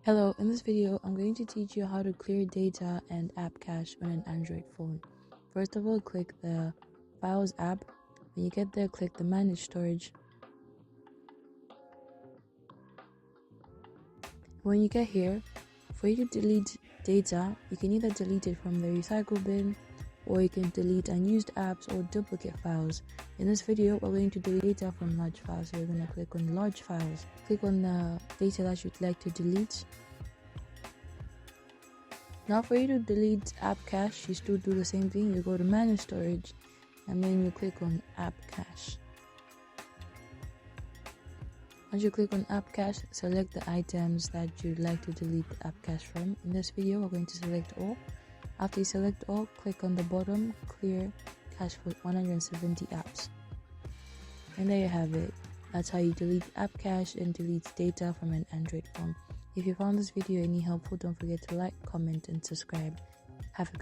Hello, in this video, I'm going to teach you how to clear data and app cache on an Android phone. First of all, click the Files app. When you get there, click the Manage Storage. When you get here, for you to delete data, you can either delete it from the recycle bin, or you can delete unused apps or duplicate files. In this video, we're going to delete data from large files, so you're going to click on Large Files. Click on the data that you'd like to delete. Now for you to delete app cache, you still do the same thing. You go to Manage Storage and then you click on App Cache. Once you click on App Cache, select the items that you'd like to delete the app cache from. In this video, we're going to select all. After you select all, click on the bottom, Clear Cache for 170 apps. And there you have it. That's how you delete app cache and delete data from an Android phone. If you found this video any helpful, don't forget to like, comment, and subscribe. Have a good